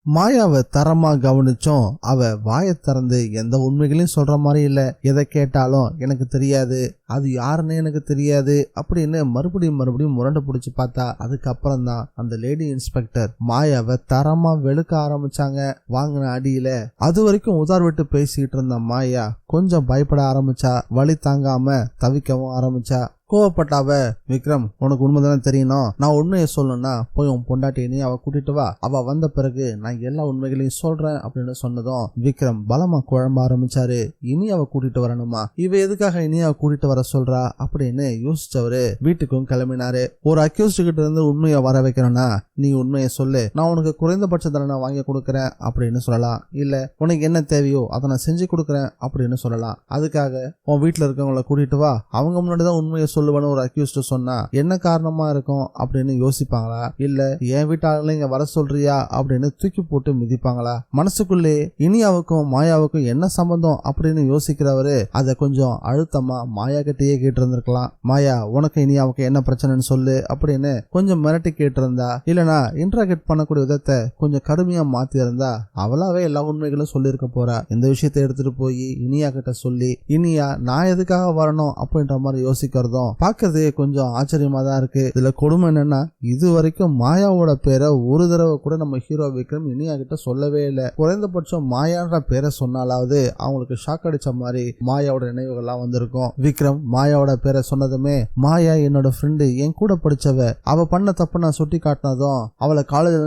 மாயாவை தரமா கவனிச்சோம். அவ வாயை திறந்து எந்த உண்மைகளையும் சொல்ற மாதிரி இல்ல. எதை கேட்டாலும் எனக்கு தெரியாது, அது யாருன்னு எனக்கு தெரியாது அப்படின்னு மறுபடியும் முரண்டு பிடிச்சு பார்த்தா, அதுக்கப்புறம் தான் அந்த லேடி இன்ஸ்பெக்டர் மாயாவை தரமா வெளுக்க ஆரம்பிச்சாங்க. வாங்கின அடியில அது வரைக்கும் உதார் விட்டு பேசிட்டு இருந்த மாயா கொஞ்சம் பயப்பட ஆரம்பிச்சா. வலி தாங்காம தவிக்கவும் ஆரம்பிச்சா. கோவப்பட்டாவ, விக்ரம் உனக்கு உண்மைதானே தெரியணும், நான் உண்மையை சொல்லணும்னா போய் உன் பொண்டாட்டி நீ அவ கூட்டிட்டு வா, அவ வந்த பிறகு நான் எல்லா உண்மைகளையும் சொல்றேன் அப்படின்னு சொன்னதும் விக்ரம் பலமா குழம்ப ஆரம்பிச்சாரு. இனி அவ கூட்டிட்டு வரணுமா, இவ எதுக்காக இனி அவ கூட்டிட்டு வர சொல்றா அப்படின்னு யோசிச்சவரு வீட்டுக்கும் கிளம்பினாரு. ஒரு அக்யூஸ்ட் கிட்ட இருந்து உண்மையை வர வைக்கணும்னா நீ உண்மையை சொல்லு, நான் உனக்கு குறைந்தபட்ச தண்டனை வாங்கி கொடுக்கறேன் அப்படின்னு சொல்லலாம். இல்ல உனக்கு என்ன தேவையோ அதை நான் செஞ்சு கொடுக்கறேன் அப்படின்னு சொல்லலாம். அதுக்காக உன் வீட்டுல இருக்கவங்களை கூட்டிட்டு வா, அவங்க முன்னாடிதான் உண்மையை சொல்லுவனு ஒரு அக்யூஸ்ட் சொன்னா என்ன காரணமா இருக்கும் அப்படின்னு யோசிப்பாங்களா, இல்ல என் வீட்டாளங்களை இங்க வர சொல்றியா அப்படின்னு தூக்கி போட்டு மிதிப்பாங்களா? மனசுக்குள்ளே இனியாவுக்கும் மாயாவுக்கும் என்ன சம்பந்தம் அப்படின்னு யோசிக்கிறவரு அதை கொஞ்சம் அழுத்தமா மாயா கிட்டேயே கேட்டு இருந்திருக்கலாம். மாயா உனக்கு இனியாவுக்கு என்ன பிரச்சனைன்னு சொல்லு அப்படின்னு கொஞ்சம் மிரட்டி கேட்டு இருந்தா, இல்லனா இன்ட்ராகேட் பண்ணக்கூடிய விதத்தை கொஞ்சம் கடுமையா மாத்தி இருந்தா அவளாவே எல்லா உண்மைகளும் சொல்லியிருக்க போறா. இந்த விஷயத்தை எடுத்துட்டு போய் இனியா கிட்ட சொல்லி இனியா நான் எதுக்காக வரணும் அப்படின்ற மாதிரி யோசிக்கிறதும் பாக்குறது கொஞ்சம் ஆச்சரியமா தான் இருக்கு. இதுல கொடுமை என்னன்னா, இது வரைக்கும் மாயாவோட பேரை ஒரு தடவை கூட நம்ம ஹீரோ விக்ரம் இனியா கிட்ட சொல்லவே இல்லை. குறைந்தபட்சம் மாயான்ற பேரை சொன்னாலாவது அவங்களுக்கு ஷாக் அடிச்ச மாதிரி மாயாவோட நினைவுகள்லாம் வந்திருக்கும். விக்ரம் மாயாவோட பேரை சொன்னதுமே, மாயா என்னோட ஃப்ரெண்டு, என் கூட படிச்சவ, அவ பண்ண தப்பு நான் சுட்டி காட்டினதும் அவளை காலேஜ்ல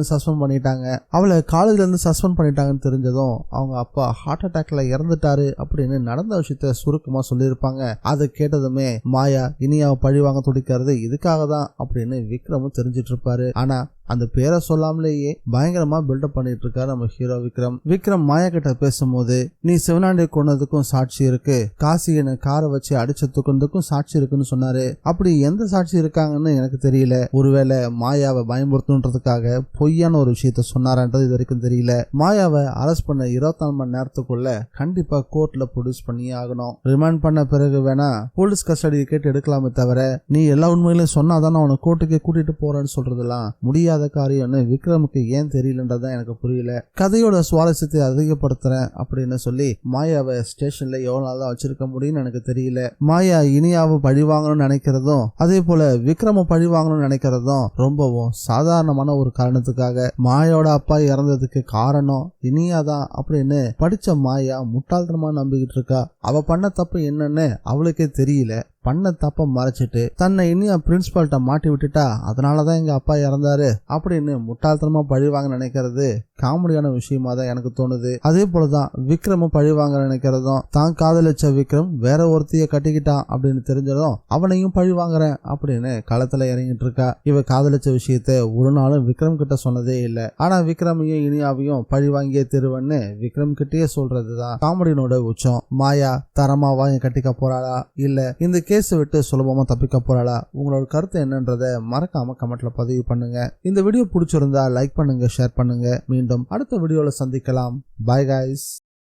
இருந்து சஸ்பெண்ட் பண்ணிட்டாங்கன்னு தெரிஞ்சதும் அவங்க அப்பா ஹார்ட் அட்டாக்ல இறந்துட்டாரு அப்படின்னு நடந்த விஷயத்த சுருக்கமா சொல்லியிருப்பாங்க. அதை கேட்டதுமே மாயா இனியாவை பழி வாங்க துடிக்கிறது இதுக்காக தான் அப்படின்னு விக்ரமும் தெரிஞ்சிட்டு இருப்பாரு. ஆனா அந்த பேரை சொல்லாமலேயே பயங்கரமா பில்டப் பண்ணிட்டு இருக்காரு நம்ம ஹீரோ விக்ரம். விக்ரம் மாயா கிட்ட பேசும்போது, நீ சிவனாண்டி கொண்டதுக்கும் சாட்சி இருக்கு, காசியனை காரை வச்சு அடிச்சு தூக்குனதுக்கும் சாட்சி இருக்குன்னு சொன்னாரு. அப்படி எந்த சாட்சி இருக்காங்கன்னு எனக்கு தெரியல. ஒருவேளை மாயாவை பயன்படுத்தணுன்றதுக்காக பொய்யான ஒரு விஷயத்த சொன்னாரன்றது இது வரைக்கும் தெரியல. மாயாவை அரெஸ்ட் பண்ண 24 மணி நேரத்துக்குள்ள கண்டிப்பா கோர்ட்ல ப்ரொடியூஸ் பண்ணியே ஆகணும். ரிமாண்ட் பண்ண பிறகு வேணா போலீஸ் கஸ்டடியை கேட்டு எடுக்கலாமே தவிர நீ எல்லா உண்மைகளையும் சொன்னாதான் அவனை கோர்ட்டுக்கே கூட்டிட்டு போறேன்னு சொல்றதெல்லாம் முடியாது காரியம்னு விக்ரமுக்கு ஏன் தெரியலன்றதான் எனக்கு புரியல. கதையோட சுவாரஸ்யத்தை அதிகப்படுத்துறேன் அப்படின்னு சொல்லி மாயாவை ஸ்டேஷன்ல எவ்வளவு நாள் தான் வச்சிருக்க முடியும்னு எனக்கு தெரியல. மாயா இனியாவை பழி வாங்கணும்னு நினைக்கிறதும் அதே போல விக்ரம பழி வாங்கணும்னு நினைக்கிறதும் ரொம்பவும் சாதாரணமான ஒரு காரணத்துக்காக. மாயாவோட அப்பா இறந்ததுக்கு காரணம் இனியாதான் அப்படின்னு படிச்ச மாயா முட்டாள்தனமா நம்பிக்கிட்டு இருக்கா. அவ பண்ண தப்பு என்னன்னு அவளுக்கே தெரியல. பண்ண தப்ப மறைச்சிட்டு தன்னை இனியா பிரின்சிபால்ட்ட மாட்டி விட்டுட்டா, அதனாலதான் எங்க அப்பா இறந்தாரு அப்படின்னு முட்டாள்தனமா பழி வாங்க நினைக்கிறது காமெடியான விஷயமா தான் எனக்கு தோணுது. அதே போலதான் விக்ரமும் பழி வாங்க நினைக்கிறதும், தான் காதலிச்ச விக்ரம் வேற ஒருத்தைய கட்டிக்கிட்டான் அப்படின்னு தெரிஞ்சதும் அவனையும் பழி வாங்குறேன் அப்படின்னு களத்துல இறங்கிட்டு இருக்கா. இவ காதலிச்ச விஷயத்த ஒரு நாளும் விக்ரம் கிட்ட சொன்னதே இல்லை. ஆனா விக்ரமையும் இனியாவையும் பழி வாங்கிய திருவன்னு விக்ரம் கிட்டே சொல்றதுதான் காமெடியோட உச்சம். மாயா தரமாவா கட்டிக்க போறாளா, இல்ல இந்த கேஸ் விட்டு சுலபமா தப்பிக்க போறாளா? உங்களோட கருத்து என்னன்றத மறக்காம கமெண்ட்ல பதிவு பண்ணுங்க. இந்த வீடியோ பிடிச்சிருந்தா லைக் பண்ணுங்க, ஷேர் பண்ணுங்க. மீண்டும் அடுத்த வீடியோல சந்திக்கலாம். Bye guys.